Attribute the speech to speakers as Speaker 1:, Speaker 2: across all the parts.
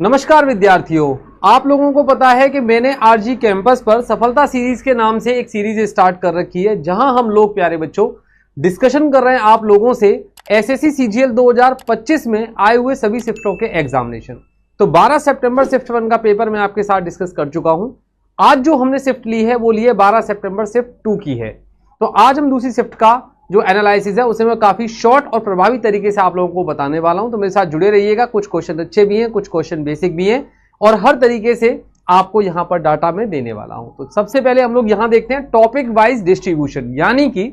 Speaker 1: नमस्कार विद्यार्थियों, आप लोगों को पता है कि मैंने आरजी कैंपस पर सफलता सीरीज के नाम से एक सीरीज स्टार्ट कर रखी है, जहां हम लोग प्यारे बच्चों डिस्कशन कर रहे हैं आप लोगों से एसएससी सीजीएल 2025 में आए हुए सभी शिफ्टों के एग्जामिनेशन। तो 12 सितंबर शिफ्ट 1 का पेपर मैं आपके साथ डिस्कस कर चुका हूं। आज जो हमने शिफ्ट ली है वो ली है 12 सितंबर शिफ्ट 2 की है। तो आज हम दूसरी शिफ्ट का जो एनालिसिस है उसे मैं काफी शॉर्ट और प्रभावी तरीके से आप लोगों को बताने वाला हूं। तो मेरे साथ जुड़े रहिएगा। कुछ क्वेश्चन अच्छे भी हैं, कुछ क्वेश्चन बेसिक भी हैं और हर तरीके से आपको यहां पर डाटा में देने वाला हूं। तो सबसे पहले हम लोग यहां देखते हैं टॉपिक वाइज डिस्ट्रीब्यूशन, यानी कि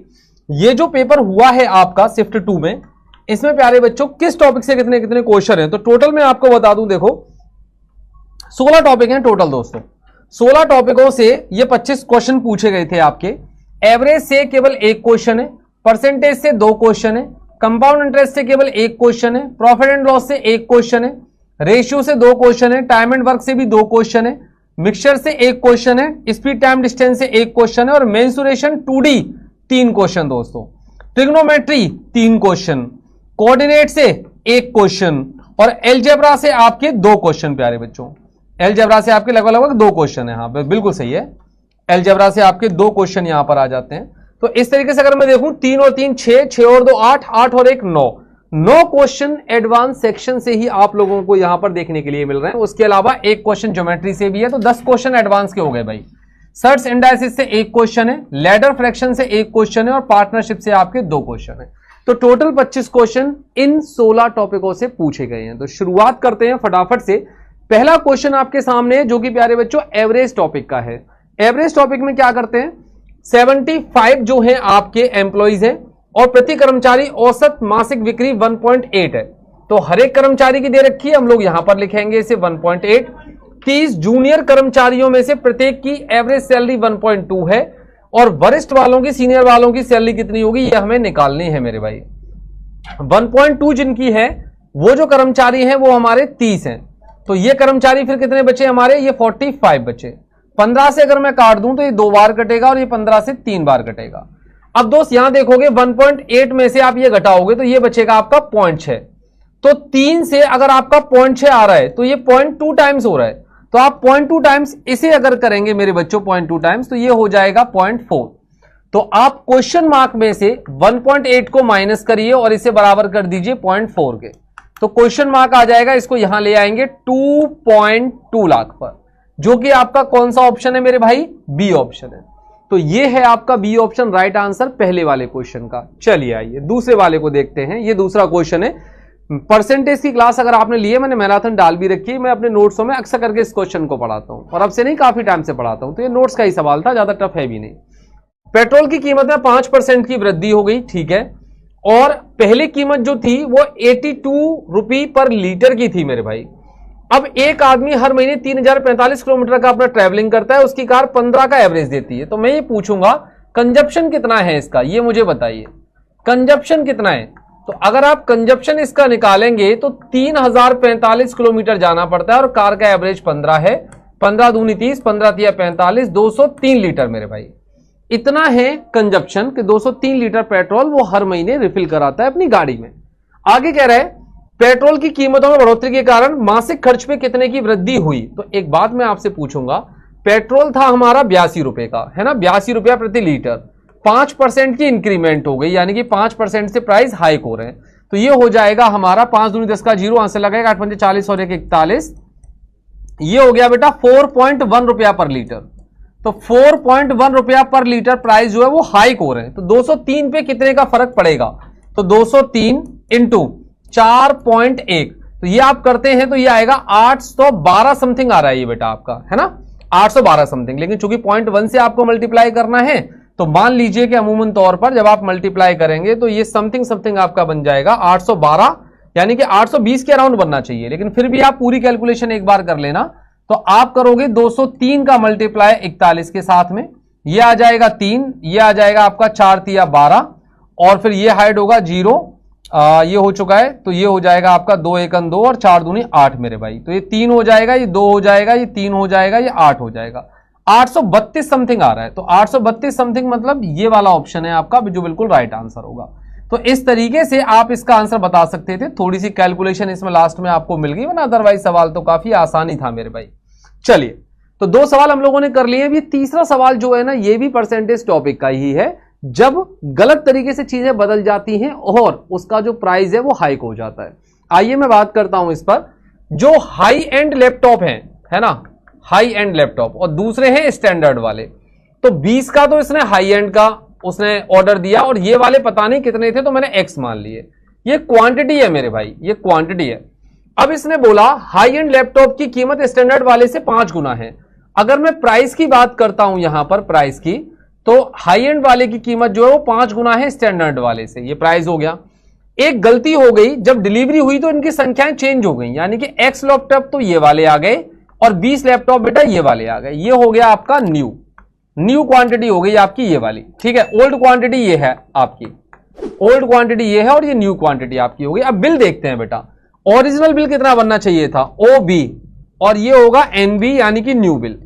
Speaker 1: ये जो पेपर हुआ है आपका शिफ्ट 2 में, इसमें प्यारे बच्चों किस टॉपिक से कितने कितने क्वेश्चन हैं। तो टोटल मैं आपको बता दूं, देखो 16 टॉपिक हैं टोटल दोस्तों। 16 टॉपिकों से ये 25 क्वेश्चन पूछे गए थे आपके। एवरेज से केवल एक क्वेश्चन है, परसेंटेज से 2 क्वेश्चन है, कंपाउंड इंटरेस्ट से केवल एक क्वेश्चन है, प्रॉफिट एंड लॉस से एक क्वेश्चन है, रेशियो से 2 क्वेश्चन है, टाइम एंड वर्क से भी 2 क्वेश्चन है, मिक्सचर से एक क्वेश्चन है, स्पीड टाइम डिस्टेंस से एक क्वेश्चन है और मेंसुरेशन 2D 3 क्वेश्चन दोस्तों, ट्रिग्नोमेट्री 3 क्वेश्चन, कोऑर्डिनेट से एक क्वेश्चन और एलजेब्रा से आपके 2 क्वेश्चन। प्यारे बच्चों एलजेब्रा से आपके लगभग 2 क्वेश्चन है। हाँ बिल्कुल सही है, एलजेब्रा से आपके 2 क्वेश्चन यहां पर आ जाते हैं। तो इस तरीके से अगर मैं देखूं 3 और 3 6, 6 और 2 8, 8 और 1 9 क्वेश्चन एडवांस सेक्शन से ही आप लोगों को यहां पर देखने के लिए मिल रहे हैं। उसके अलावा एक क्वेश्चन ज्योमेट्री से भी है, तो 10 क्वेश्चन एडवांस के हो गए भाई। सर्च इंडाइसिस से एक क्वेश्चन है, लैडर फ्रैक्शन से एक क्वेश्चन है और पार्टनरशिप से आपके 2 क्वेश्चन है। तो टोटल 25 क्वेश्चन इन 16 टॉपिकों से पूछे गए हैं। तो शुरुआत करते हैं फटाफट से। पहला क्वेश्चन आपके सामने है जो कि प्यारे बच्चों एवरेज टॉपिक का है। एवरेज टॉपिक में क्या करते हैं, 75 जो है आपके एम्प्लॉइज हैं और प्रति कर्मचारी औसत मासिक बिक्री 1.8 है। तो हर एक कर्मचारी की दे रखी है, हम लोग यहां पर लिखेंगे इसे 1.8। 30 जूनियर कर्मचारियों में से प्रत्येक की एवरेज सैलरी 1.2 है और वरिष्ठ वालों की, सीनियर वालों की सैलरी कितनी होगी ये हमें निकालनी है मेरे भाई। 1.2 जिनकी है वो जो कर्मचारी हैं वो हमारे 30 हैं। तो ये कर्मचारी फिर कितने बचे हमारे, ये 45 बचे। 15 से अगर मैं काट दूं तो ये 2 बार कटेगा और ये 15 से 3 बार कटेगा। अब दोस्त यहां देखोगे 1.8 में से आप ये घटाओगे तो ये बचेगा आपका 0.6। तो 3 से अगर आपका 0.6 आ रहा है तो ये 0.2 टाइम्स हो रहा है। तो आप 0.2 टाइम्स इसे अगर करेंगे मेरे बच्चों 0.2 टाइम्स तो ये हो जाएगा 0.4। तो आप क्वेश्चन मार्क में से 1.8 को माइनस करिए और इसे बराबर कर दीजिए 0.4 के। तो क्वेश्चन मार्क आ जाएगा, इसको यहां ले आएंगे 2.2 लाख पर, जो कि आपका कौन सा ऑप्शन है मेरे भाई, बी ऑप्शन है। तो ये है आपका बी ऑप्शन राइट आंसर पहले वाले क्वेश्चन का। चलिए आइए दूसरे वाले को देखते हैं। ये दूसरा क्वेश्चन है। परसेंटेज की क्लास अगर आपने ली है, मैंने मैराथन डाल भी रखी है, मैं अपने नोट्सों में अक्सर करके इस क्वेश्चन को पढ़ाता हूं और अब से नहीं काफी टाइम से पढ़ाता हूं। तो ये नोट्स का ही सवाल था, ज्यादा टफ है भी नहीं। पेट्रोल की कीमत में 5% की वृद्धि हो गई, ठीक है, और पहली कीमत जो थी वो 82 रुपये पर लीटर की थी मेरे भाई। अब एक आदमी हर महीने 3045 किलोमीटर का अपना ट्रैवलिंग करता है, उसकी कार 15 का एवरेज देती है। तो मैं ये पूछूंगा कंजप्शन कितना है इसका, ये मुझे बताइए कंजप्शन कितना है। तो अगर आप कंजप्शन इसका निकालेंगे तो 3045 किलोमीटर जाना पड़ता है और कार का एवरेज 15 है। 15 दूनी 30, 15 तिया 45, 203 लीटर मेरे भाई। इतना है कंजप्शन कि 203 लीटर पेट्रोल वो हर महीने रिफिल कराता है अपनी गाड़ी में। आगे कह रहा है पेट्रोल की कीमतों में बढ़ोतरी के कारण मासिक खर्च में कितने की वृद्धि हुई। तो एक बात मैं आपसे पूछूंगा, पेट्रोल था हमारा 82 रुपए का, है ना, 82 रुपया प्रति लीटर। 5% की इंक्रीमेंट हो गई, यानी कि 5% से प्राइस हाइक हो रहे हैं। तो ये हो जाएगा हमारा 5 दूनी 10 का 0, आंसर लगाएगा 8 पंजे 40 और 1 41। ये हो गया बेटा 4.1 रुपया पर लीटर। तो 4.1 रुपया पर लीटर प्राइस जो है वो हाइक हो रहे हैं। तो 203 पे कितने का फर्क पड़ेगा, तो 203 इंटू 4.1, तो ये आप करते हैं तो ये आएगा 812 समथिंग आ रहा है ये बेटा आपका, है ना, 812 समथिंग। लेकिन चूंकि 0.1 से आपको मल्टीप्लाई करना है तो मान लीजिए कि अमूमन तौर पर जब आप मल्टीप्लाई करेंगे तो ये समथिंग समथिंग आपका बन जाएगा 812, यानी कि 820 के अराउंड बनना चाहिए। लेकिन फिर भी आप पूरी कैलकुलेशन एक बार कर लेना। तो आप करोगे 203 का मल्टीप्लाई 41 के साथ में, ये आ जाएगा 3, ये आ जाएगा आपका 4 तिया 12 और फिर ये हाइड होगा 0, ये हो चुका है। तो ये हो जाएगा आपका 2 एकन 2 और 4 दूनी 8 मेरे भाई। तो ये 3 हो जाएगा, ये 2 हो जाएगा, ये 3 हो जाएगा, ये 8 हो जाएगा। 832 समथिंग आ रहा है। तो 832 समथिंग मतलब ये वाला ऑप्शन है आपका जो बिल्कुल राइट आंसर होगा। तो इस तरीके से आप इसका आंसर बता सकते थे। थोड़ी सी कैलकुलेशन इसमें लास्ट में आपको मिल गई, वरना अदरवाइज सवाल तो काफी आसान ही था मेरे भाई। चलिए, तो 2 सवाल हम लोगों ने कर लिए। अभी तीसरा सवाल जो है ना, ये भी परसेंटेज टॉपिक का ही है, जब गलत तरीके से चीजें बदल जाती हैं और उसका जो प्राइस है वो हाइक हो जाता है। आइए मैं बात करता हूं इस पर। जो हाई एंड लैपटॉप है ना, हाई एंड लैपटॉप, और दूसरे हैं स्टैंडर्ड वाले। तो 20 का तो इसने हाई एंड का उसने ऑर्डर दिया, और ये वाले पता नहीं कितने थे तो मैंने एक्स मान लिए। ये क्वांटिटी है मेरे भाई, ये क्वांटिटी है। अब इसने बोला हाई एंड लैपटॉप की कीमत स्टैंडर्ड वाले से 5 गुना है। अगर मैं प्राइस की बात करता हूं यहां पर, प्राइस की, तो हाई एंड वाले की कीमत जो है वो 5 गुना है स्टैंडर्ड वाले से। ये प्राइस हो गया। एक गलती हो गई, जब डिलीवरी हुई तो इनकी संख्याएं चेंज हो गई, यानी कि एक्स लैपटॉप तो ये वाले आ गए और 20 लैपटॉप बेटा ये वाले आ गए। ये हो गया आपका न्यू क्वांटिटी हो गई आपकी ये वाली, ठीक है। ओल्ड क्वांटिटी ये है आपकी, ओल्ड क्वांटिटी ये है, और ये न्यू क्वांटिटी आपकी हो गई। अब बिल देखते हैं बेटा। ओरिजिनल बिल कितना बनना चाहिए था, OB, और ये होगा NB यानी कि न्यू बिल।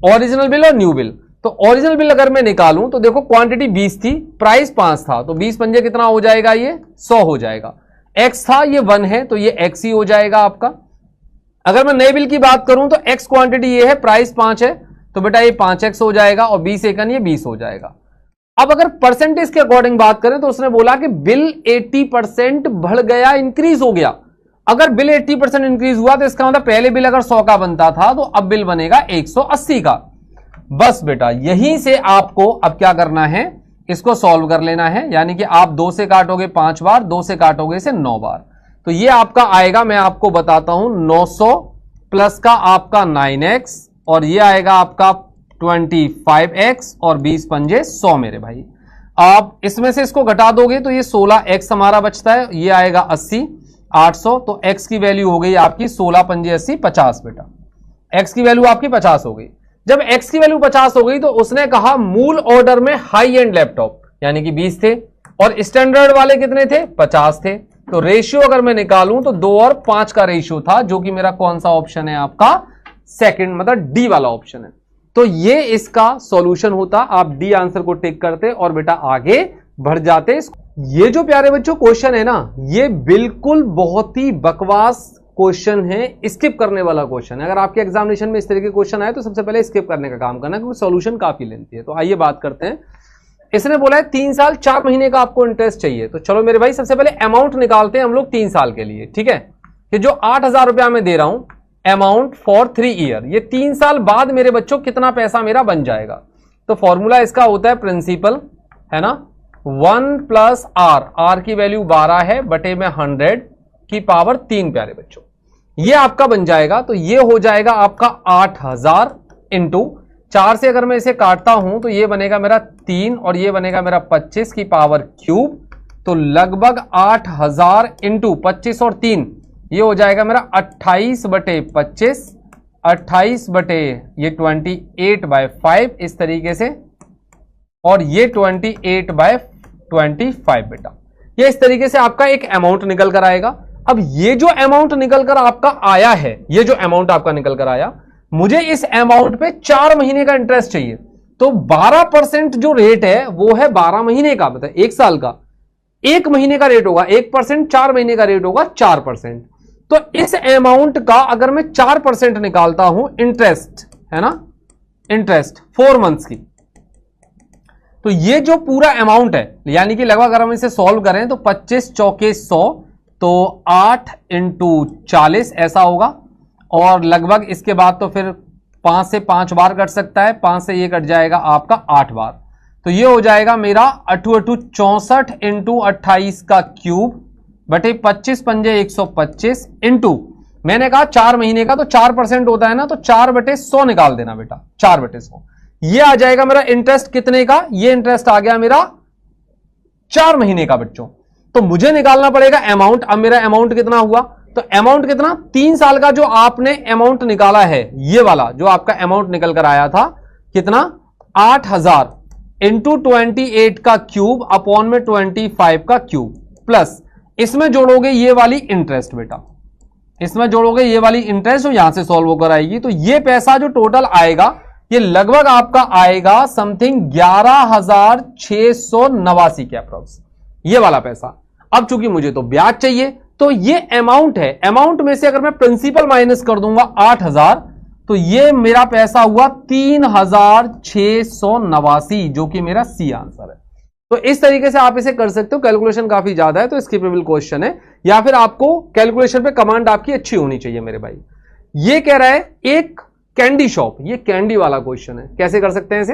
Speaker 1: ओरिजिनल बिल और न्यू बिल, तो ओरिजिनल बिल अगर मैं निकालूं तो देखो क्वांटिटी 20 थी, प्राइस 5 था, तो 20 पंजे कितना हो जाएगा, ये 100 हो जाएगा। X था, ये 1 है, तो ये X ही हो जाएगा आपका। अगर मैं नए बिल की बात करूं तो X क्वांटिटी ये है, प्राइस 5 है, तो बेटा ये 5x हो जाएगा, और 20 एकन ये 20 हो जाएगा। अब अगर परसेंटेज के अकॉर्डिंग बात करें तो उसने बोला कि बिल 80% बढ़ गया, इंक्रीज हो गया। अगर बिल 80% इंक्रीज हुआ तो इसका मतलब पहले बिल अगर 100 का बनता था तो अब बिल बनेगा 180 का। बस बेटा यहीं से आपको अब क्या करना है, इसको सॉल्व कर लेना है। यानी कि आप 2 से काटोगे 5 बार, 2 से काटोगे इसे 9 बार, तो ये आपका आएगा, मैं आपको बताता हूं, 900 प्लस का आपका 9x, और ये आएगा आपका 25x, और 20 पंजे 100 मेरे भाई। आप इसमें से इसको घटा दोगे तो ये 16x हमारा बचता है, ये आएगा 80, 800, तो x की वैल्यू हो गई आपकी 16 पंजे 80, 50 बेटा। x की वैल्यू आपकी 50 हो गई। जब x की वैल्यू 50 हो गई तो उसने कहा मूल ऑर्डर में हाई एंड लैपटॉप यानी कि 20 थे, और स्टैंडर्ड वाले कितने थे, 50 थे। तो रेशियो अगर मैं निकालूं तो 2 और 5 का रेशियो था, जो कि मेरा कौन सा ऑप्शन है आपका, सेकंड, मतलब डी वाला ऑप्शन है। तो ये इसका सॉल्यूशन होता। आप डी आंसर को टिक करते और बेटा आगे बढ़ जाते। ये जो प्यारे बच्चों क्वेश्चन है ना, ये बिल्कुल बहुत ही बकवास क्वेश्चन है, स्किप करने वाला क्वेश्चन है। अगर आपके एग्जामिनेशन में इस तरह के क्वेश्चन आए तो सबसे पहले स्किप करने का काम करना, क्योंकि सॉल्यूशन काफी लेंथी है। तो आइए बात करते हैं। इसने बोला है 3 साल 4 महीने का आपको इंटरेस्ट चाहिए। तो चलो मेरे भाई सबसे पहले अमाउंट निकालते हैं हम लोग 3 साल के लिए, ठीक है। कि जो 8,000 रुपया मैं दे रहा हूं अमाउंट फॉर 3 ईयर, ये 3 साल बाद मेरे बच्चों कितना पैसा मेरा बन जाएगा। तो फॉर्मूला इसका होता है प्रिंसिपल, है ना, 1 प्लस आर की वैल्यू 12 है बटे में 100 की पावर 3 प्यारे बच्चों, ये आपका बन जाएगा। तो ये हो जाएगा आपका 8,000 इंटू 4 से अगर मैं इसे काटता हूं तो ये बनेगा मेरा 3 और ये बनेगा मेरा 25 की पावर क्यूब। तो लगभग 8,000 इंटू 25 और 3, ये हो जाएगा मेरा 28 बटे 25, 28 बटे ये 28/5 इस तरीके से, और ये 28/25 बेटा। ये इस तरीके से आपका एक अमाउंट निकल कर आएगा। अब ये जो अमाउंट निकल कर आपका आया है, ये जो अमाउंट आपका निकल कर आया, मुझे इस अमाउंट पे 4 महीने का इंटरेस्ट चाहिए। तो 12% जो रेट है वो है 12 महीने का, मतलब 1 साल का। 1 महीने का रेट होगा 1%, 4 महीने का रेट होगा 4%। तो इस अमाउंट का अगर मैं 4% निकालता हूं इंटरेस्ट, है ना, इंटरेस्ट 4 मंथ्स की, तो ये जो पूरा अमाउंट है, यानी कि लगभग अगर हम इसे सॉल्व करें तो 25 चौके 100, तो 8 इंटू 40 ऐसा होगा। और लगभग इसके बाद तो फिर 5 से 5 बार कट सकता है, 5 से ये कट जाएगा आपका 8 बार। तो ये हो जाएगा मेरा 8 64 इंटू 28 का क्यूब बटे 25 पंजे 125 इंटू, मैंने कहा 4 महीने का, तो 4% होता है ना, तो 4 बटे 100 निकाल देना बेटा, 4 बटे 100। ये आ जाएगा मेरा इंटरेस्ट कितने का, ये इंटरेस्ट आ गया मेरा 4 महीने का बच्चों। तो मुझे निकालना पड़ेगा अमाउंट। अब मेरा अमाउंट कितना हुआ, तो अमाउंट कितना, 3 साल का जो आपने अमाउंट निकाला है, ये वाला जो आपका अमाउंट निकल कर आया था कितना, 8,000 इंटू 28 का क्यूब अपॉन में 25 का क्यूब, प्लस इसमें जोड़ोगे ये वाली इंटरेस्ट बेटा, इसमें जोड़ोगे ये वाली इंटरेस्ट जो यहां से सॉल्व होकर आएगी। तो ये पैसा जो टोटल आएगा ये लगभग आपका आएगा समथिंग 11,689 के अप्रोक्स, ये वाला पैसा। अब चूंकि मुझे तो ब्याज चाहिए, तो ये अमाउंट है, अमाउंट में से अगर मैं प्रिंसिपल माइनस कर दूंगा 8,000, तो ये मेरा पैसा हुआ 3,689, जो कि मेरा सी आंसर है। तो इस तरीके से आप इसे कर सकते हो। कैलकुलेशन काफी ज्यादा है तो स्किपेबल क्वेश्चन है, या फिर आपको कैलकुलेशन पे कमांड आपकी अच्छी होनी चाहिए मेरे भाई। ये कह रहा है एक कैंडी शॉप, ये कैंडी वाला क्वेश्चन है। कैसे कर सकते हैं इसे?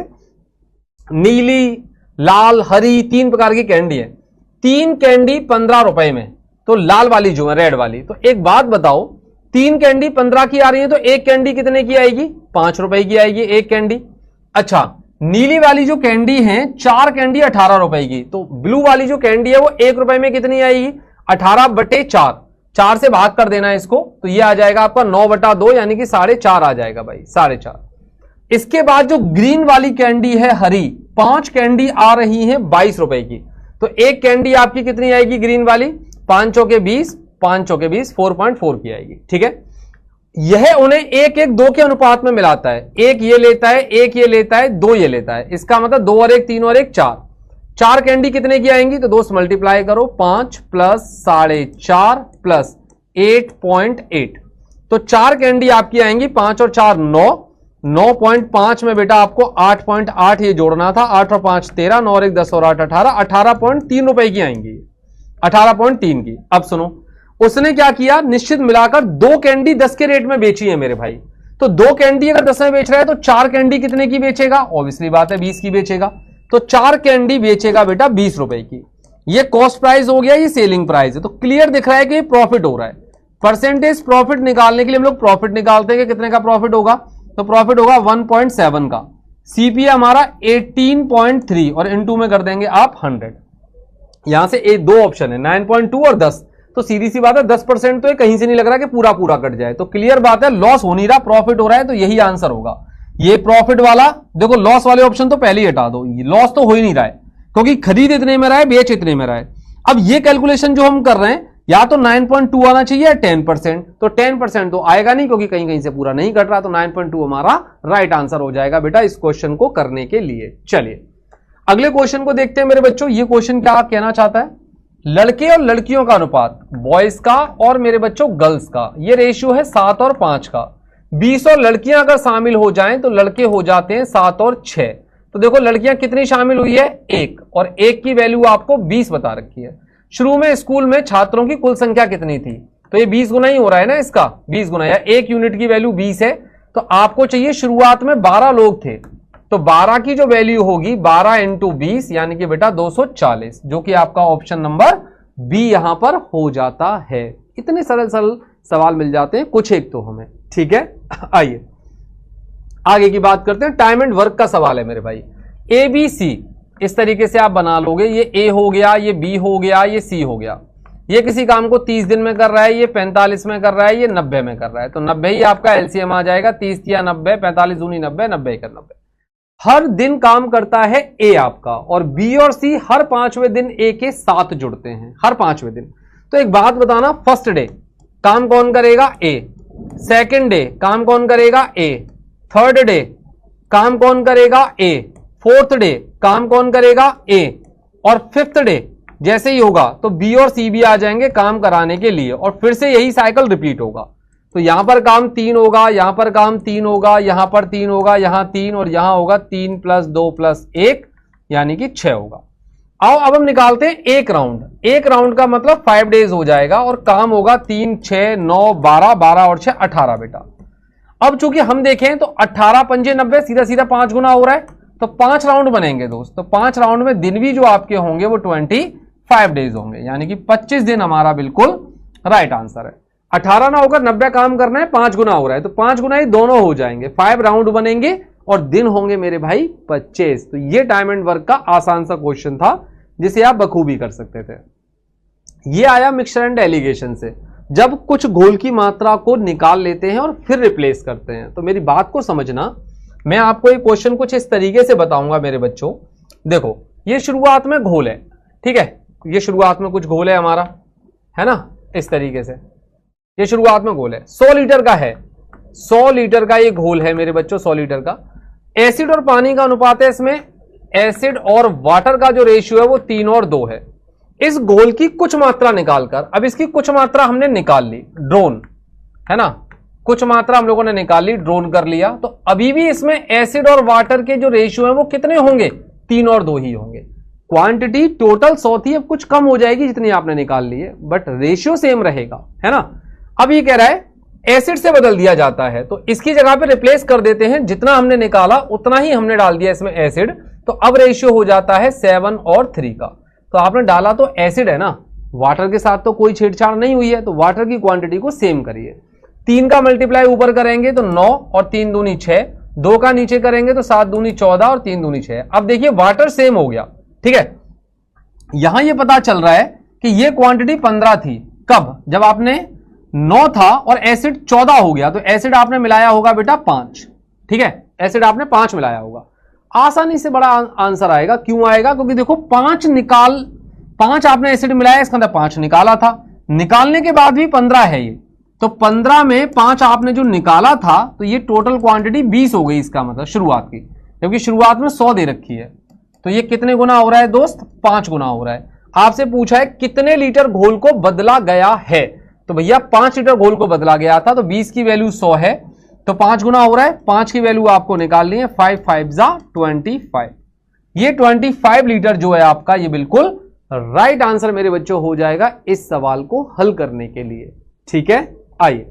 Speaker 1: नीली, लाल, हरी, 3 प्रकार की कैंडी है। 3 कैंडी 15 रुपए में, तो लाल वाली जो है रेड वाली। तो एक बात बताओ, 3 कैंडी 15 की आ रही है, तो एक कैंडी कितने की आएगी? 5 रुपए की आएगी एक कैंडी। अच्छा, नीली वाली जो कैंडी है 4 कैंडी 18 रुपए की, तो ब्लू वाली जो कैंडी है वो 1 रुपए में कितनी आएगी? 18/4, 4 से भाग कर देना इसको, तो ये आ जाएगा आपका 9/2, यानी कि 4.5 आ जाएगा भाई, 4.5। इसके बाद जो ग्रीन वाली कैंडी है हरी, 5 कैंडी आ रही है 22 रुपए की, तो एक कैंडी आपकी कितनी आएगी ग्रीन वाली? 5 चौके 20, 5 चौके 20, 4.4 की आएगी। ठीक है, यह उन्हें 1:1:2 के अनुपात में मिलाता है। एक ये लेता है, एक ये लेता है, 2 ये लेता है। इसका मतलब 2 और 1 3 और 1 4। 4 कैंडी कितने की आएंगी? तो दोस्त मल्टीप्लाई करो, 5 + 4.5 + 8.8, तो 4 कैंडी आपकी आएंगी, 5 और 4 9, 9.5 में बेटा आपको 8.8 ये जोड़ना था। 8 और 5 13, 9 और 1 10 और 8 18, 18.3 रुपए की आएंगी, 18.3 की। अब सुनो, उसने क्या किया, निश्चित मिलाकर 2 कैंडी 10 के रेट में बेची है मेरे भाई। तो 2 कैंडी अगर 10 में बेच रहा है, तो 4 कैंडी कितने की बेचेगा? ऑब्वियसली बात है 20 की बेचेगा। तो 4 कैंडी बेचेगा बेटा 20 रुपए की। ये कॉस्ट प्राइस हो गया, ये सेलिंग प्राइस है। तो क्लियर दिख रहा है कि प्रॉफिट हो रहा है। परसेंटेज प्रॉफिट निकालने के लिए हम लोग प्रॉफिट निकालते हैं कि कितने का प्रॉफिट होगा, तो प्रॉफिट होगा 1.7 का। सीपी हमारा 18.3 और इनटू में कर देंगे आप 100। यहां से 2 ऑप्शन है, 9.2 और 10, तो सीधी सी बात है 10% तो ये कहीं से नहीं लग रहा कि पूरा पूरा कट जाए। तो क्लियर बात है लॉस हो नहीं रहा, प्रॉफिट हो रहा है, तो यही आंसर होगा। ये प्रॉफिट वाला देखो, लॉस वाले ऑप्शन तो पहले ही हटा दो, लॉस तो हो ही नहीं रहा है क्योंकि खरीद इतने में रहा है, बेच इतने में रहा है। अब ये कैलकुलेशन जो हम कर रहे हैं, या तो 9.2 आना चाहिए या 10%, तो 10% तो आएगा नहीं क्योंकि कहीं कहीं से पूरा नहीं कट रहा, तो 9.2 हमारा राइट आंसर हो जाएगा बेटा इस क्वेश्चन को करने के लिए। चलिए अगले क्वेश्चन को देखते हैं मेरे बच्चों। ये क्वेश्चन क्या कहना चाहता है, लड़के और लड़कियों का अनुपात, बॉयज का और मेरे बच्चों गर्ल्स का, ये रेशियो है 7 और 5 का। 20 और लड़कियां अगर शामिल हो जाएं तो लड़के हो जाते हैं 7 और 6। तो देखो लड़कियां कितनी शामिल हुई है, 1, और 1 की वैल्यू आपको 20 बता रखी है। शुरू में स्कूल में छात्रों की कुल संख्या कितनी थी, तो ये 20 गुना ही हो रहा है ना इसका, 20 गुना, या 1 यूनिट की वैल्यू 20 है, तो आपको चाहिए शुरुआत में 12 लोग थे, तो 12 की जो वैल्यू होगी 12 × 20 यानी कि बेटा 240, जो कि आपका ऑप्शन नंबर बी यहां पर हो जाता है। इतने सरल सरल सवाल मिल जाते हैं कुछ एक तो हमें। ठीक है, आइए आगे की बात करते हैं। टाइम एंड वर्क का सवाल है मेरे भाई। ABC इस तरीके से आप बना लोगे, ये A हो गया, ये B हो गया, ये C हो गया। ये किसी काम को 30 दिन में कर रहा है, ये 45 में कर रहा है, ये 90 में कर रहा है, तो 90 ही आपका एलसीएम आ जाएगा। 30 या 90, 45 दूनी 90, 90 का 90। हर दिन काम करता है A आपका, और B और C हर 5वें दिन A के साथ जुड़ते हैं, हर 5वें दिन। तो एक बात बताना, फर्स्ट डे काम कौन करेगा, A। सेकेंड डे काम कौन करेगा, A। थर्ड डे काम कौन करेगा, A। फोर्थ डे काम कौन करेगा, A। और फिफ्थ डे जैसे ही होगा तो B और C भी आ जाएंगे काम कराने के लिए, और फिर से यही साइकिल रिपीट होगा। तो यहां पर काम 3 होगा, यहां पर काम 3 होगा, यहां पर 3 होगा, यहां 3, और यहां होगा 3 + 2 + 1 यानी कि 6 होगा। आओ अब हम निकालते हैं एक राउंड। एक राउंड का मतलब 5 डेज हो जाएगा, और काम होगा 3 6 9 12, 12 और 6 18 बेटा। अब चूंकि हम देखें तो 18 × 5 90, सीधा सीधा 5 गुना हो रहा है, तो 5 राउंड बनेंगे दोस्त। तो 5 राउंड में दिन भी जो आपके होंगे वो 25 डेज होंगे, यानी कि 25 दिन हमारा बिल्कुल राइट आंसर है। 18 ना होकर 90 काम करना है, 5 गुना हो रहा है, तो 5 गुना ही दोनों हो जाएंगे। 5 राउंड बनेंगे और दिन होंगे मेरे भाई 25। तो ये टाइम एंड वर्क का आसान सा क्वेश्चन था जिसे आप बखूबी कर सकते थे। ये आया मिक्सचर एंड एलिगेशन से, जब कुछ घोल की मात्रा को निकाल लेते हैं और फिर रिप्लेस करते हैं। तो मेरी बात को समझना, मैं आपको ये क्वेश्चन कुछ इस तरीके से बताऊंगा मेरे बच्चों। देखो ये शुरुआत में घोल है, ठीक है, ये शुरुआत में कुछ घोल है हमारा, है ना, इस तरीके से ये शुरुआत में घोल है। 100 लीटर का है, 100 लीटर का ये घोल है मेरे बच्चों, 100 लीटर का। एसिड और पानी का अनुपात है इसमें, एसिड और वाटर का जो रेशियो है वो 3 और 2 है। इस घोल की कुछ मात्रा निकालकर, अब इसकी कुछ मात्रा हमने निकाल ली, ड्रोन है ना, कुछ मात्रा हम लोगों ने निकाल ली, ड्रोन कर लिया, तो अभी भी इसमें एसिड और वाटर के जो रेशियो है वो कितने होंगे, 3 और 2 ही होंगे। क्वांटिटी टोटल 100 थी, अब कुछ कम हो जाएगी जितनी आपने निकाल ली है, बट रेशियो सेम रहेगा, है ना। अब ये कह रहा है एसिड से बदल दिया जाता है, तो इसकी जगह पे रिप्लेस कर देते हैं, जितना हमने निकाला उतना ही हमने डाल दिया इसमें एसिड, तो अब रेशियो हो जाता है 7 और 3 का। तो आपने डाला तो एसिड है ना, वाटर के साथ तो कोई छेड़छाड़ नहीं हुई है, तो वाटर की क्वांटिटी को सेम करिए। 3 का मल्टीप्लाई ऊपर करेंगे तो 9 और 3 दूनी 6, 2 का नीचे करेंगे तो 7 दूनी 14 और 3 दूनी 6। अब देखिए वाटर सेम हो गया, ठीक है। यहां ये पता चल रहा है कि ये क्वांटिटी 15 थी, कब, जब आपने 9 था और एसिड 14 हो गया, तो एसिड आपने मिलाया होगा बेटा 5, ठीक है, एसिड आपने 5 मिलाया होगा। आसानी से बड़ा आंसर आएगा, क्यों आएगा, क्योंकि देखो 5 आपने एसिड मिलाया, इसके अंदर 5 निकाला था, निकालने के बाद भी 15 है ये, तो 15 में 5 आपने जो निकाला था, तो ये टोटल क्वांटिटी 20 हो गई, इसका मतलब शुरुआत की, जबकि शुरुआत में 100 दे रखी है, तो ये कितने गुना हो रहा है दोस्त, 5 गुना हो रहा है। आपसे पूछा है कितने लीटर घोल को बदला गया है, तो भैया 5 लीटर घोल को बदला गया था, तो 20 की वैल्यू 100 है, तो 5 गुना हो रहा है, 5 की वैल्यू आपको निकालनी है, 5 5 जा 25, ये 25 लीटर जो है आपका, ये बिल्कुल राइट आंसर मेरे बच्चों हो जाएगा इस सवाल को हल करने के लिए, ठीक है। आइए,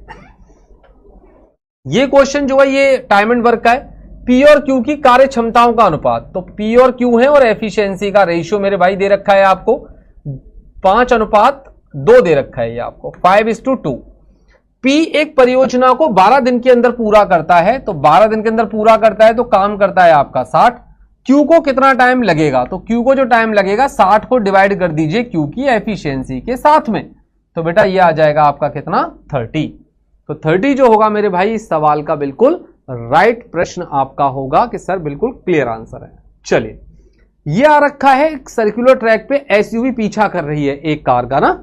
Speaker 1: ये क्वेश्चन जो है ये टाइम एंड वर्क का है, पी और क्यू की कार्य क्षमताओं का अनुपात, तो पी और क्यू है और एफिशिएंसी का रेशियो मेरे भाई दे रखा है आपको 5:2 दे रखा है ये आपको 5:2। पी एक परियोजना को 12 दिन के अंदर पूरा करता है, तो 12 दिन के अंदर पूरा करता है तो काम करता है आपका 60। क्यू को कितना टाइम लगेगा, तो क्यू को जो टाइम लगेगा 60 को डिवाइड कर दीजिए क्यू की एफिशिएंसी के साथ में, तो बेटा ये आ जाएगा आपका कितना 30। तो 30 जो होगा मेरे भाई इस सवाल का बिल्कुल राइट प्रश्न आपका होगा कि सर बिल्कुल क्लियर आंसर है। चलिए, ये आ रखा है एक सर्कुलर ट्रैक पे एसयूवी पीछा कर रही है एक कार का ना,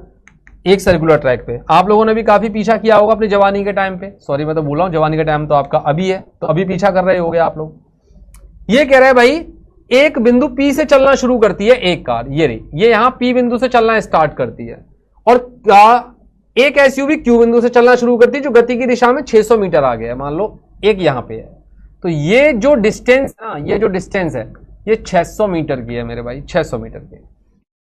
Speaker 1: एक सर्कुलर ट्रैक पे। आप लोगों ने भी काफी पीछा किया होगा अपनी जवानी के टाइम पे, सॉरी मैं तो बोल रहा हूं जवानी का टाइम तो आपका अभी है, तो अभी पीछा कर रहे होगे आप लोग। ये कह रहे हैं भाई एक बिंदु पी से चलना शुरू करती है एक कार, ये रही, ये यहां पी बिंदु से चलना स्टार्ट करती है, और एक एसयूवी क्यू बिंदु से चलना शुरू करती है जो गति की दिशा में 600 मीटर आ गया है, मान लो एक यहां पे है, तो ये जो डिस्टेंस ना, ये जो डिस्टेंस है ये 600 मीटर की है मेरे भाई, 600 मीटर की।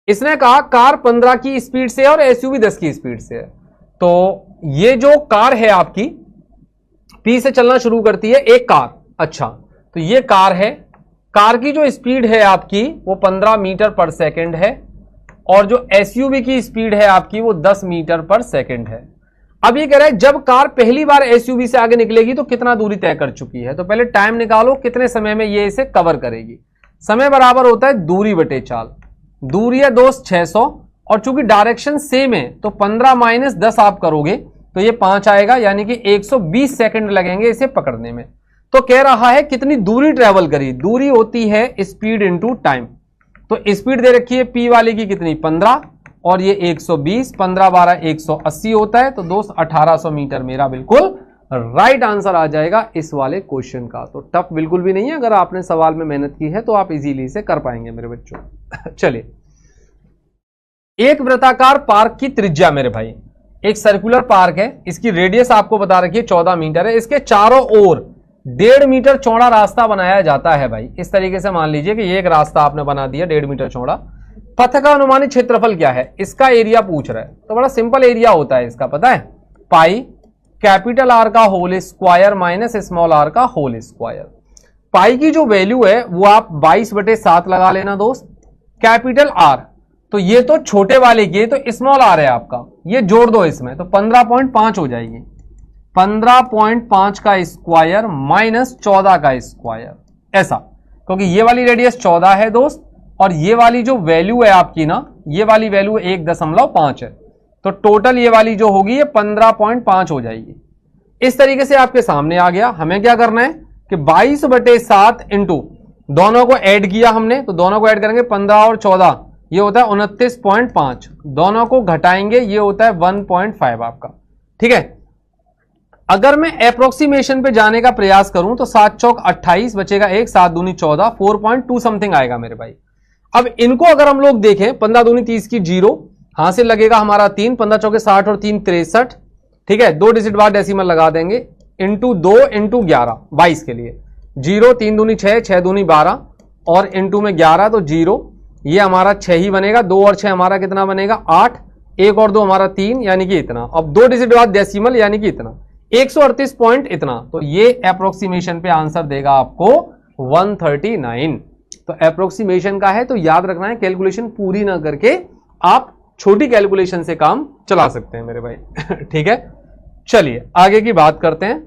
Speaker 1: इसने कहा कार 15 की स्पीड से है और एसयूवी 10 की स्पीड से है, तो ये जो कार है आपकी पी से चलना शुरू करती है एक कार, अच्छा तो ये कार है, कार की जो स्पीड है आपकी वो 15 मीटर पर सेकंड है, और जो एसयूवी की स्पीड है आपकी वो 10 मीटर पर सेकंड है। अब ये कह रहा है जब कार पहली बार एसयूवी से आगे निकलेगी तो कितना दूरी तय कर चुकी है, तो पहले टाइम निकालो कितने समय में ये इसे कवर करेगी। समय बराबर होता है दूरी बटे चाल, दूरी है दोस्त 600, और चूंकि डायरेक्शन सेम है तो 15 - 10 आप करोगे तो ये 5 आएगा, यानी कि 120 सेकंड लगेंगे इसे पकड़ने में। तो कह रहा है कितनी दूरी ट्रेवल करी, दूरी होती है स्पीड इंटू टाइम, तो स्पीड दे रखी है पी वाले की कितनी 15 और ये 120, 15 12 180 होता है, तो दोस्त 1800 मीटर मेरा बिल्कुल राइट आंसर आ जाएगा इस वाले क्वेश्चन का। तो टफ बिल्कुल भी नहीं है, अगर आपने सवाल में मेहनत की है तो आप इजीली से कर पाएंगे मेरे बच्चों। चलिए, एक वृत्ताकार पार्क की त्रिज्या मेरे भाई, एक सर्कुलर पार्क है, इसकी रेडियस आपको बता रखी है 14 मीटर है, इसके चारों ओर 1.5 मीटर चौड़ा रास्ता बनाया जाता है भाई। इस तरीके से मान लीजिए कि ये एक रास्ता आपने बना दिया 1.5 मीटर चौड़ा। पथ का अनुमानित क्षेत्रफल क्या है, इसका एरिया पूछ रहा है, तो बड़ा सिंपल एरिया होता है इसका, पता है, पाई कैपिटल आर का whole square minus small R का होल स्क्वायर। पाई की जो वैल्यू है वो आप 22/7 लगा लेना दोस्त, कैपिटल आर तो ये तो छोटे वाले की, तो स्मॉल आर है आपका, ये जोड़ दो इसमें तो 15.5 हो जाएगी, 15.5 का स्क्वायर माइनस 14 का स्क्वायर, ऐसा, क्योंकि ये वाली रेडियस 14 है दोस्त, और ये वाली जो वैल्यू है आपकी ना, ये वाली वैल्यू 1.5 है, तो टोटल ये वाली जो होगी ये 15.5 हो जाएगी। इस तरीके से आपके सामने आ गया। हमें क्या करना है कि 22/7 इंटू दोनों को ऐड किया हमने, तो दोनों को ऐड करेंगे 15 और 14 ये होता है 29.5, दोनों को घटाएंगे ये होता है 1.5 आपका, ठीक है। अगर मैं अप्रोक्सीमेशन पे जाने का प्रयास करूं तो 7 चौक 28 बचेगा 1, 7 दूनी 14, 4.2 समथिंग आएगा मेरे भाई। अब इनको अगर हम लोग देखें 15 दूनी 30 की 0, हासिल लगेगा हमारा 3, 15 चौके 60 और 3 63, ठीक है, 2 डिजिट बाद डेसिमल लगा देंगे, इंटू 2 इंटू 11 22 के लिए 0, 3 दूनी 6, 6 दूनी 12 और इंटू में 11 तो 0, ये हमारा 6 ही बनेगा, 2 और 6 हमारा कितना बनेगा 8, 1 और 2 हमारा 3 यानी कि इतना, अब 2 डिजिट बाद डेसिमल यानी कि इतना 138 पॉइंट इतना, तो ये अप्रोक्सीमेशन पे आंसर देगा आपको 139। तो अप्रोक्सीमेशन का है तो याद रखना है, कैलकुलेशन पूरी ना करके आप छोटी कैलकुलेशन से काम चला सकते हैं मेरे भाई ठीक है, चलिए आगे की बात करते हैं।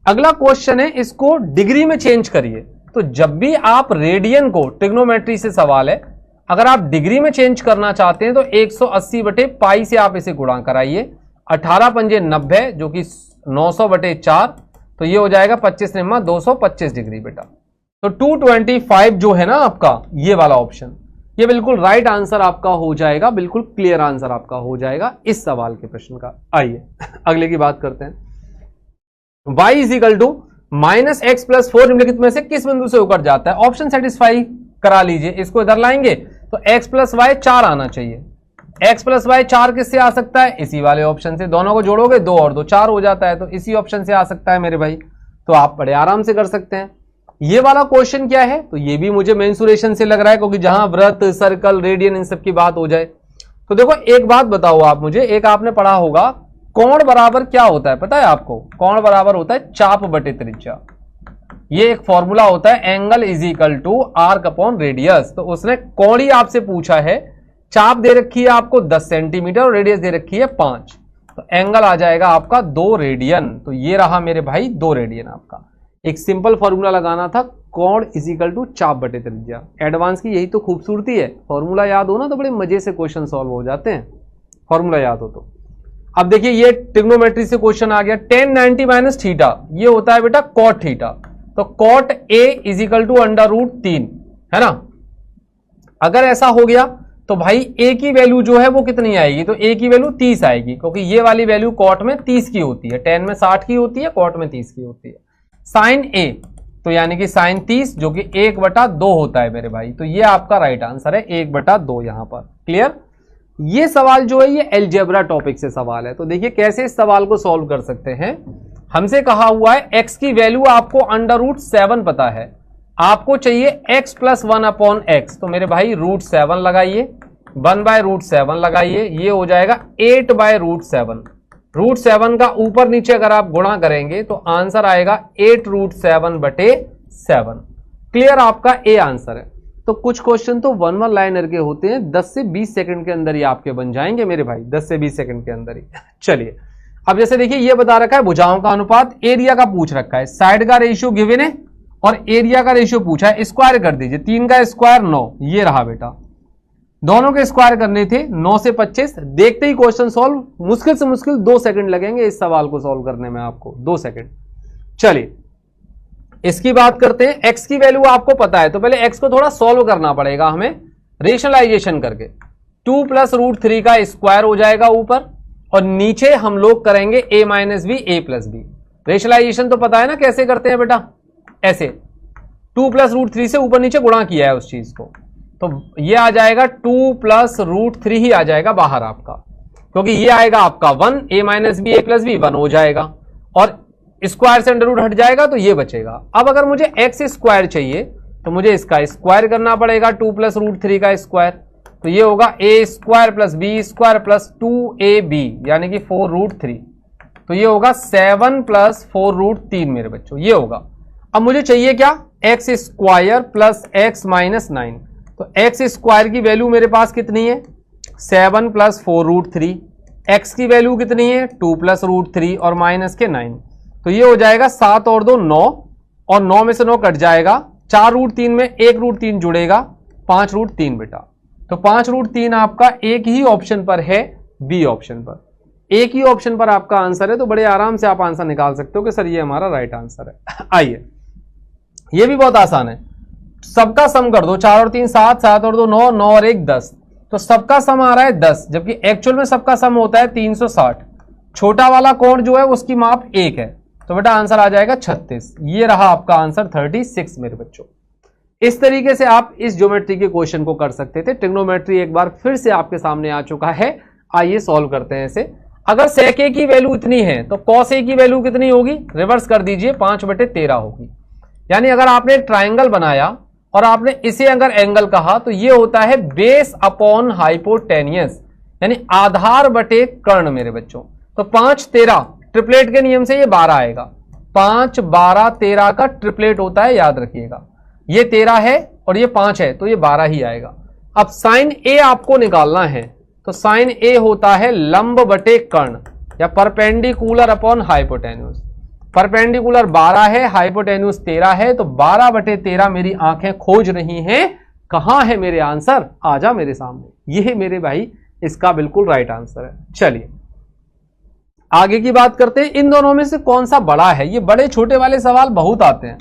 Speaker 1: अगला क्वेश्चन है, इसको डिग्री में चेंज करिए। तो जब भी आप रेडियन को, ट्रिग्नोमेट्री से सवाल है, अगर आप डिग्री में चेंज करना चाहते हैं तो 180 बटे पाई से आप इसे गुणा कराइए, 18 पंजे 90 जो कि 900 बटे 4, तो ये हो जाएगा 25 निम्मा 225 डिग्री बेटा। तो 225 जो है ना आपका ये वाला ऑप्शन, ये बिल्कुल राइट आंसर आपका हो जाएगा, बिल्कुल क्लियर आंसर आपका हो जाएगा इस सवाल के प्रश्न का। आइए अगले की बात करते हैं। y is equal to minus X plus 4 निम्नलिखित में से किस बिंदु से होकर जाता है? ऑप्शन सेटिस्फाई करा लीजिए। इसको इधर लाएंगे तो x प्लस वाई 4 आना चाहिए। x प्लस वाई 4 किससे आ सकता है? इसी वाले ऑप्शन से। दोनों को जोड़ोगे 2 और 2 4 हो जाता है, तो इसी ऑप्शन से आ सकता है मेरे भाई। तो आप बड़े आराम से कर सकते हैं। ये वाला क्वेश्चन क्या है? तो ये भी मुझे मेंसुरेशन से लग रहा है, क्योंकि जहां वृत्त, सर्कल, रेडियन इन सब की बात हो जाए। तो देखो एक बात बताओ आप मुझे, एक आपने पढ़ा होगा कोण बराबर क्या होता है, पता है आपको? कोण बराबर होता है चाप बटे त्रिज्या। ये एक फॉर्मूला होता है, angle is equal to arc upon radius. तो उसने कोण ही आपसे पूछा है, चाप दे रखी है आपको 10 सेंटीमीटर और रेडियस दे रखी है 5, तो एंगल आ जाएगा आपका 2 रेडियन। तो ये रहा मेरे भाई 2 रेडियन आपका। एक सिंपल फॉर्मूला लगाना था, कोण इज इक्वल टू चाप बटे त्रिज्या। एडवांस की यही तो खूबसूरती है, फॉर्मूला याद हो ना तो बड़े मजे से क्वेश्चन सॉल्व हो जाते हैं, फॉर्मूला याद हो तो। अब देखिए ये ट्रिग्नोमेट्री से क्वेश्चन आ गया, tan 90 माइनस थीटा, ये होता है बेटा कॉट थीटा। तो cot A is equal to under root 3, है ना। अगर ऐसा हो गया तो भाई ए की वैल्यू जो है वो कितनी आएगी? तो ए की वैल्यू 30 आएगी, क्योंकि ये वाली वैल्यू कॉट में 30 की होती है, tan में 60 की होती है, कॉट में 30 की होती है। साइन ए तो यानी कि साइन 30 जो कि 1/2 होता है मेरे भाई। तो ये आपका राइट आंसर है 1/2 यहां पर। क्लियर? ये सवाल जो है ये अलजेब्रा टॉपिक से सवाल है। तो देखिए कैसे इस सवाल को सॉल्व कर सकते हैं। हमसे कहा हुआ है x की वैल्यू आपको अंडर रूट 7 पता है, आपको चाहिए x प्लस 1 अपॉन एक्स। तो मेरे भाई रूट 7 लगाइए, 1/√7 लगाइए, ये हो जाएगा 8/√7। रूट 7 का ऊपर नीचे अगर आप गुणा करेंगे तो आंसर आएगा 8√7/7। क्लियर? आपका ए आंसर है। तो कुछ क्वेश्चन तो 1 लाइनर के होते हैं, 10 से 20 सेकंड के अंदर ही आपके बन जाएंगे मेरे भाई, 10 से 20 सेकंड के अंदर ही। चलिए अब जैसे देखिए ये बता रखा है भुजाओं का अनुपात, एरिया का पूछ रखा है, साइड का रेशियो गिवन है और एरिया का रेशियो पूछा है। स्क्वायर कर दीजिए, 3 का स्क्वायर 9, ये रहा बेटा। दोनों के स्क्वायर करने थे, 9 से 25। देखते ही क्वेश्चन सॉल्व, मुश्किल से मुश्किल 2 सेकंड लगेंगे इस सवाल को सॉल्व करने में आपको, 2 सेकंड। चलिए इसकी बात करते हैं। x की वैल्यू आपको पता है, तो पहले x को थोड़ा सॉल्व करना पड़ेगा हमें रेशनलाइजेशन करके। 2 प्लस रूट 3 का स्क्वायर हो जाएगा ऊपर, और नीचे हम लोग करेंगे a minus B a plus B. Rationalization तो पता है ना कैसे करते हैं बेटा, ऐसे 2 प्लस रूट 3 से ऊपर नीचे गुणा किया है उस चीज को, तो ये आ जाएगा 2 प्लस रूट 3 ही आ जाएगा बाहर आपका, क्योंकि ये आएगा आपका 1, a minus B a plus B 1 हो जाएगा, और स्क्वायर से अंडर रूट हट जाएगा तो ये बचेगा। अब अगर मुझे एक्स स्क्वायर चाहिए तो मुझे इसका स्क्वायर करना पड़ेगा, 2 प्लस रूट 3 का स्क्वायर, तो ये होगा a square plus B square plus 2ab यानी कि 4√3, तो ये होगा 7 प्लस 4√3 मेरे बच्चों, ये होगा। अब मुझे चाहिए क्या? X square plus x minus 9। तो एक्स स्क्वायर की वैल्यू मेरे पास कितनी है? 7 प्लस 4√3। एक्स की वैल्यू कितनी है? 2 प्लस रूट 3 और माइनस के 9, तो ये हो जाएगा 7 और 2 9, और 9 में से 9 कट जाएगा, 4√3 में 1√3 जुड़ेगा, 5√3 बेटा। तो 5√3 आपका एक ही ऑप्शन पर है, बी ऑप्शन पर। एक ही ऑप्शन पर आपका आंसर है, तो बड़े आराम से आप आंसर निकाल सकते हो कि सर ये हमारा राइट आंसर है। आइए ये भी बहुत आसान है, सबका सम कर दो, 4 और 3 7, 7 और 2 9, 9 और 1 10, तो सबका सम आ रहा है 10, जबकि एक्चुअल में सबका सम होता है 360। छोटा वाला कोण जो है उसकी माप 1 है, तो बेटा आंसर आ जाएगा 36। ये रहा आपका आंसर 36 मेरे बच्चों। इस तरीके से आप इस ज्योमेट्री के क्वेश्चन को कर सकते थे। ट्रिग्नोमेट्री एक बार फिर से आपके सामने आ चुका है, आइए सॉल्व करते हैं इसे। अगर sec a की वैल्यू इतनी है तो cos a की वैल्यू कितनी होगी, रिवर्स कर दीजिए, 5/13 होगी। यानी अगर आपने ट्राइंगल बनाया और आपने इसे अगर एंगल कहा तो ये होता है बेस अपॉन हाइपोटेनियस, यानी आधार बटे कर्ण मेरे बच्चों। तो 5 13 ट्रिपलेट के नियम से ये 12 आएगा। 5 12 13 का ट्रिपलेट होता है, याद रखिएगा। ये 13 है और ये 5 है तो ये 12 ही आएगा। अब साइन ए आपको निकालना है तो साइन ए होता है लंब बटे कर्ण या परपेंडिकुलर अपॉन हाइपोटेन्यूज। परपेंडिकुलर 12 है, हाइपोटेन्यूज 13 है, तो 12/13 मेरी आंखें खोज रही हैं कहां है मेरे आंसर, आजा मेरे सामने। ये मेरे भाई इसका बिल्कुल राइट आंसर है। चलिए आगे की बात करते हैं, इन दोनों में से कौन सा बड़ा है। ये बड़े छोटे वाले सवाल बहुत आते हैं,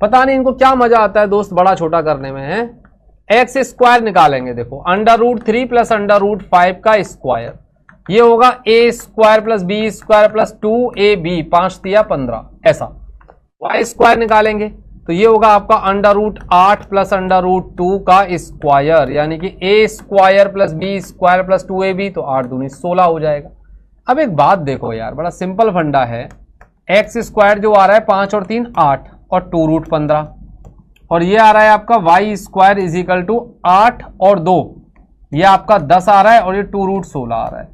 Speaker 1: पता नहीं इनको क्या मजा आता है दोस्त बड़ा छोटा करने में है। एक्स स्क्वायर निकालेंगे, देखो √3 + √5 का स्क्वायर, ये होगा a square + b square + 2ab, 5 × 15 ऐसा। वाई स्क्वायर निकालेंगे तो ये होगा आपका √8 + √2 का स्क्वायर, यानी कि a square + b square + 2ab, तो 8 दूनी 16 हो जाएगा। अब एक बात देखो यार, बड़ा सिंपल फंडा है। एक्स स्क्वायर जो आ रहा है 5 और 3 8 और 2√15, और ये आ रहा है आपका वाई स्क्वायर = 8 और 2, ये आपका 10 आ रहा है, और ये 2√16 आ रहा है।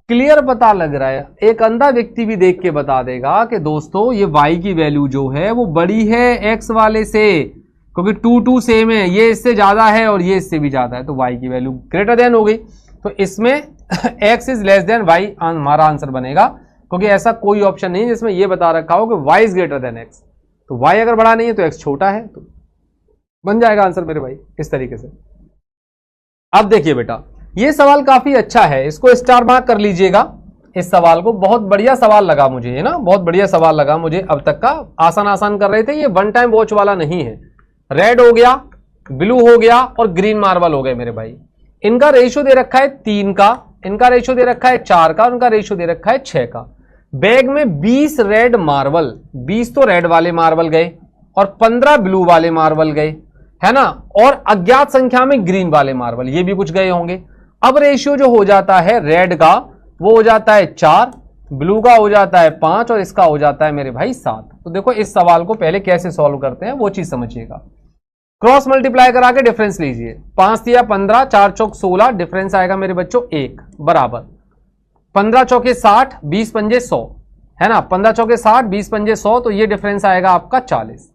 Speaker 1: क्लियर पता लग रहा है, एक अंधा व्यक्ति भी देख के बता देगा कि दोस्तों ये y की वैल्यू जो है वो बड़ी है x वाले से, क्योंकि 2 सेम है, ये इससे ज्यादा है और ये इससे भी ज्यादा है, तो y की वैल्यू ग्रेटर देन हो गई। तो इसमें x is less than y हमारा आंसर बनेगा, क्योंकि ऐसा कोई ऑप्शन नहीं जिसमें ये बता रखा हो कि y is greater than x। तो y अगर बड़ा नहीं है तो x छोटा है, तो बन जाएगा आंसर मेरे भाई इस तरीके से। अब देखिए बेटा, ये सवाल काफी अच्छा है, इसको स्टार मार्क कर लीजिएगा। इस सवाल को बहुत बढ़िया सवाल लगा मुझे, है ना, बहुत बढ़िया सवाल लगा मुझे। अब तक का आसान कर रहे थे, ये 1 टाइम वॉच वाला नहीं है। रेड हो गया, ब्लू हो गया और ग्रीन मार्बल हो गए मेरे भाई। इनका रेशियो दे रखा है 3 का, इनका रेशियो दे रखा है 4 का, उनका रेशियो दे रखा है 6 का। बैग में 20 रेड मार्बल, 20 तो रेड वाले मार्बल गए और 15 ब्लू वाले मार्बल गए, है ना, और अज्ञात संख्या में ग्रीन वाले मार्बल, ये भी कुछ गए होंगे। अब रेशियो जो हो जाता है रेड का वो हो जाता है 4, ब्लू का हो जाता है 5 और इसका हो जाता है मेरे भाई 7। तो देखो इस सवाल को पहले कैसे सॉल्व करते हैं वो चीज समझिएगा। क्रॉस मल्टीप्लाई करा के डिफरेंस लीजिए, 5 × 15, 4 चौक 16, डिफरेंस आएगा मेरे बच्चों 1 बराबर 15 चौके 60, 20 पंजे 100, है ना, 15 चौके 60, 20 पंजे 100, तो ये डिफरेंस आएगा आपका 40।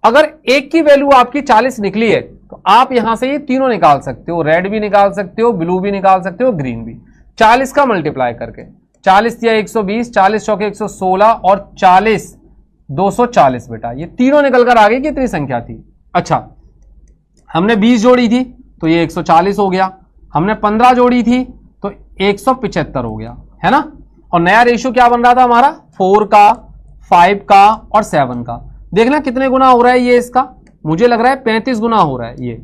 Speaker 1: अगर एक की वैल्यू आपकी 40 निकली है तो आप यहां से ये तीनों निकाल सकते हो, रेड भी निकाल सकते हो, ब्लू भी निकाल सकते हो, ग्रीन भी। 40 का मल्टीप्लाई करके, 40 × 120, 40 चौके 116 और 40 240 बेटा, ये तीनों निकल कर आ गई। कितनी संख्या थी? अच्छा, हमने 20 जोड़ी थी तो ये 140 हो गया, हमने 15 जोड़ी थी तो 175 हो गया, है ना। और नया रेशियो क्या बन रहा था हमारा? 4 का, 5 का और 7 का। देखना कितने गुना हो रहा है ये इसका, मुझे लग रहा है 35 गुना हो रहा है। ये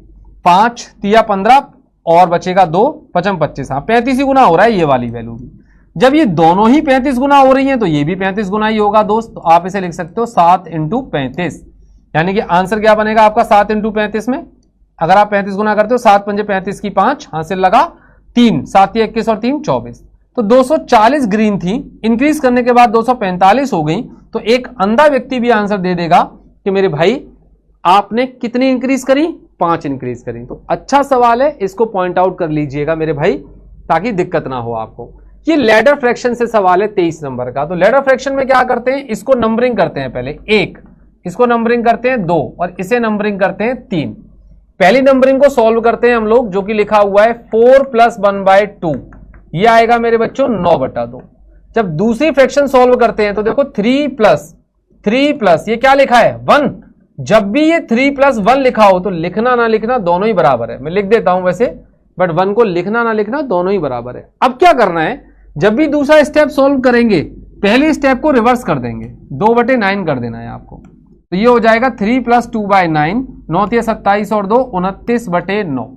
Speaker 1: 5 × 15 और बचेगा 2, 5 × 25, हाँ 35 ही गुना हो रहा है ये वाली वैल्यू भी। जब ये दोनों ही 35 गुना हो रही हैं तो ये भी 35 गुना ही होगा दोस्त। तो आप इसे लिख सकते हो 7 × 35, यानी कि आंसर क्या बनेगा आपका 7 × 35 में। अगर आप 35 गुना करते हो, 7 पंजे 35 की 5, हासिल लगा 3, 7 × 21 और 3 24, तो 240 ग्रीन थी, इंक्रीज करने के बाद 245 हो गई। तो एक अंधा व्यक्ति भी आंसर दे देगा कि मेरे भाई आपने कितनी इंक्रीज करी? 5 इंक्रीज करी। तो अच्छा सवाल है, इसको पॉइंट आउट कर लीजिएगा मेरे भाई ताकि दिक्कत ना हो आपको। ये लैडर फ्रैक्शन से सवाल है 23 नंबर का। तो लैडर फ्रैक्शन में क्या करते हैं, इसको नंबरिंग करते हैं पहले 1, इसको नंबरिंग करते हैं 2 और इसे नंबरिंग करते हैं 3। पहली नंबरिंग को सॉल्व करते हैं हम लोग, जो कि लिखा हुआ है 4 + 1/2, ये आएगा मेरे बच्चों 9/2। जब दूसरी फ्रैक्शन सॉल्व करते हैं तो देखो 3 + ये क्या लिखा है 1। जब भी ये 3 + 1 लिखा हो तो लिखना ना लिखना दोनों ही बराबर है। मैं लिख देता हूं वैसे, बट 1 को लिखना ना लिखना दोनों ही बराबर है। अब क्या करना है, जब भी दूसरा स्टेप सॉल्व करेंगे पहले स्टेप को रिवर्स कर देंगे, 2/9 कर देना है आपको। तो ये हो जाएगा 3 + 2/9, 9 × 27 और 2 29/9।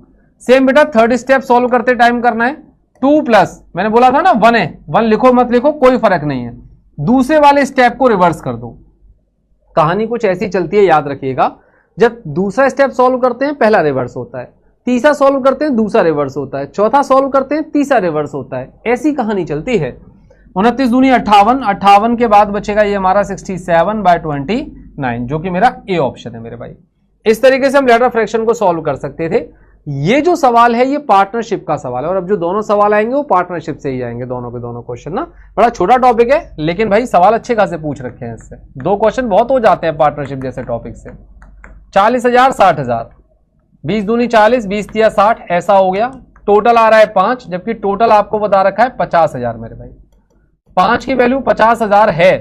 Speaker 1: सेम बेटा थर्ड स्टेप सॉल्व करते टाइम करना है 2+, मैंने बोला था ना 1 है, 1 लिखो मत लिखो कोई फर्क नहीं है, दूसरे वाले स्टेप को रिवर्स कर दो। कहानी कुछ ऐसी चलती है, याद रखिएगा। जब दूसरा स्टेप सॉल्व करते हैं पहला रिवर्स होता है, तीसरा सॉल्व करते हैं दूसरा रिवर्स होता है, चौथा सॉल्व करते हैं तीसरा रिवर्स होता है। ऐसी कहानी चलती है। 29 दूनी 58, 58 के बाद बचेगा ये हमारा 67/29, जो कि मेरा ए ऑप्शन है मेरे भाई। इस तरीके से हम लैडर फ्रैक्शन को सॉल्व कर सकते थे। ये जो सवाल है ये पार्टनरशिप का सवाल है, और अब जो दोनों सवाल आएंगे वो पार्टनरशिप से ही आएंगे, दोनों के दोनों क्वेश्चन ना। बड़ा छोटा टॉपिक है लेकिन भाई सवाल अच्छे खासे पूछ रखे हैं इससे। 2 क्वेश्चन बहुत हो जाते हैं पार्टनरशिप जैसे टॉपिक से। 40,000 60,000, 20 दूनी 40, 20 तिया 60, ऐसा हो गया। टोटल आ रहा है 5, जबकि टोटल आपको बता रखा है 50,000 मेरे भाई। 5 की वैल्यू 50,000 है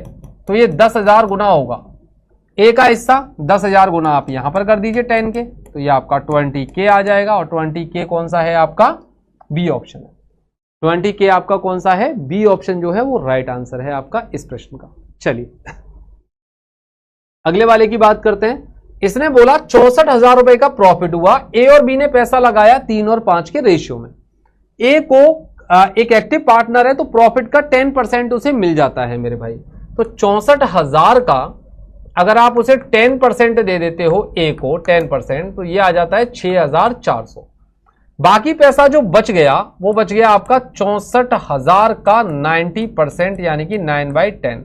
Speaker 1: तो ये 10,000 गुना होगा। ए का हिस्सा 10,000 गुना आप यहां पर कर दीजिए 10 के, तो ये आपका 20K आ जाएगा। और 20K कौन सा है आपका? बी ऑप्शन है। 20K आपका कौन सा है? बी ऑप्शन जो है वो राइट आंसर है आपका इस प्रश्न का। चलिए अगले वाले की बात करते हैं। इसने बोला 64,000 रुपए का प्रॉफिट हुआ। ए और बी ने पैसा लगाया 3 और 5 के रेशियो में। ए को एक एक्टिव पार्टनर है तो प्रॉफिट का 10% उसे मिल जाता है मेरे भाई। तो 64,000 का अगर आप उसे 10% दे देते हो ए को 10%, तो ये आ जाता है 6,400। बाकी पैसा जो बच गया वो बच गया आपका 64,000 का 90%, यानी कि 9/10।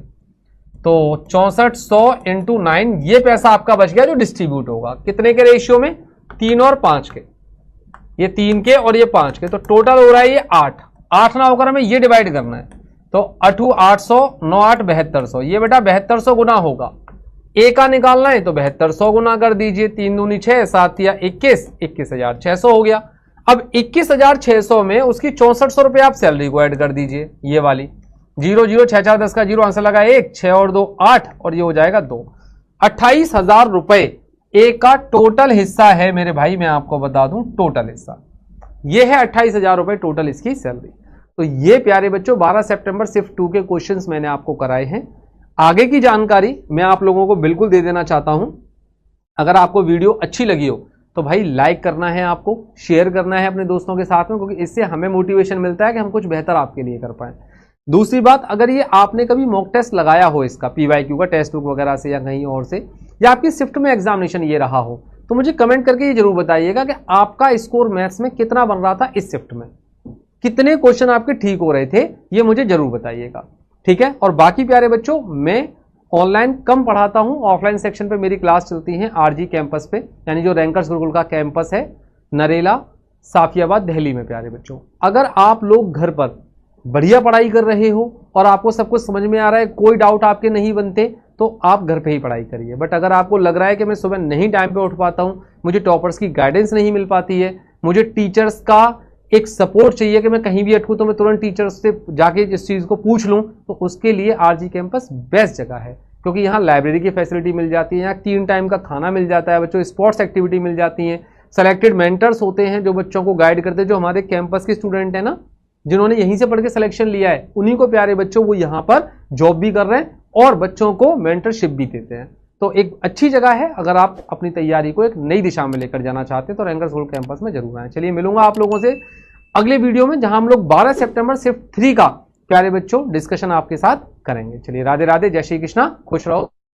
Speaker 1: तो 6400 इंटू 9, ये पैसा आपका बच गया जो डिस्ट्रीब्यूट होगा। कितने के रेशियो में? 3 और 5 के। ये 3 के और ये 5 के, तो टोटल हो रहा है ये 8। 8 ना होकर हमें ये डिवाइड करना है, तो 8 800, 9 8 7200। ये बेटा 7200 गुना होगा। ए का निकालना है तो 7200 गुना कर दीजिए। 3 दूनी 6, 7 या 21, 21,600 हो गया। अब 21,600 में उसकी 6400 रुपये आप सैलरी को ऐड कर दीजिए, ये वाली 0 0 6 4 10 का 0, आंसर लगा 1, 6 और 2 8, और ये हो जाएगा 2। 28,000 रुपए ए का टोटल हिस्सा है मेरे भाई। मैं आपको बता दूं टोटल हिस्सा ये है 28,000 रुपए टोटल इसकी सैलरी। तो ये प्यारे बच्चों 12 सितंबर सिर्फ 2 के क्वेश्चंस मैंने आपको कराए हैं। आगे की जानकारी मैं आप लोगों को बिल्कुल दे देना चाहता हूं। अगर आपको वीडियो अच्छी लगी हो तो भाई लाइक करना है, आपको शेयर करना है अपने दोस्तों के साथ में, क्योंकि इससे हमें मोटिवेशन मिलता है कि हम कुछ बेहतर आपके लिए कर पाए। दूसरी बात, अगर ये आपने कभी मॉक टेस्ट लगाया हो इसका PYQ का टेस्ट बुक वगैरह से या कहीं और से, या आपकी शिफ्ट में एग्जामिनेशन ये रहा हो, तो मुझे कमेंट करके ये जरूर बताइएगा कि आपका स्कोर मैथ्स में कितना बन रहा था इस शिफ्ट में, कितने क्वेश्चन आपके ठीक हो रहे थे, ये मुझे जरूर बताइएगा। ठीक है। और बाकी प्यारे बच्चों मैं ऑनलाइन कम पढ़ाता हूं, ऑफलाइन सेक्शन पे मेरी क्लास चलती है RG कैंपस पे, यानी जो रैंकर्स गुरुकुल का कैंपस है नरेला साफियाबाद दिल्ली में। प्यारे बच्चों अगर आप लोग घर पर बढ़िया पढ़ाई कर रहे हो और आपको सब कुछ समझ में आ रहा है, कोई डाउट आपके नहीं बनते, तो आप घर पे ही पढ़ाई करिए। बट अगर आपको लग रहा है कि मैं सुबह नहीं टाइम पे उठ पाता हूं, मुझे टॉपर्स की गाइडेंस नहीं मिल पाती है, मुझे टीचर्स का एक सपोर्ट चाहिए कि मैं कहीं भी अटकूं तो मैं तुरंत टीचर्स से जाके इस चीज़ को पूछ लूं, तो उसके लिए RG कैंपस बेस्ट जगह है। क्योंकि यहाँ लाइब्रेरी की फैसिलिटी मिल जाती है, यहाँ 3 टाइम का खाना मिल जाता है बच्चों, स्पोर्ट्स एक्टिविटी मिल जाती हैं, सेलेक्टेड मेंटर्स होते हैं जो बच्चों को गाइड करते हैं। जो हमारे कैंपस के स्टूडेंट हैं ना, जिन्होंने यहीं से पढ़ के सिलेक्शन लिया है, उन्हीं को प्यारे बच्चों वो यहाँ पर जॉब भी कर रहे हैं और बच्चों को मेंटरशिप भी देते हैं। तो एक अच्छी जगह है। अगर आप अपनी तैयारी को एक नई दिशा में लेकर जाना चाहते हैं तो रैंकर्स गुरुकुल कैंपस में जरूर आए। चलिए मिलूंगा आप लोगों से अगले वीडियो में, जहां हम लोग 12 सितंबर सिर्फ 3 का प्यारे बच्चों डिस्कशन आपके साथ करेंगे। चलिए राधे राधे, जय श्री कृष्णा, खुश रहो।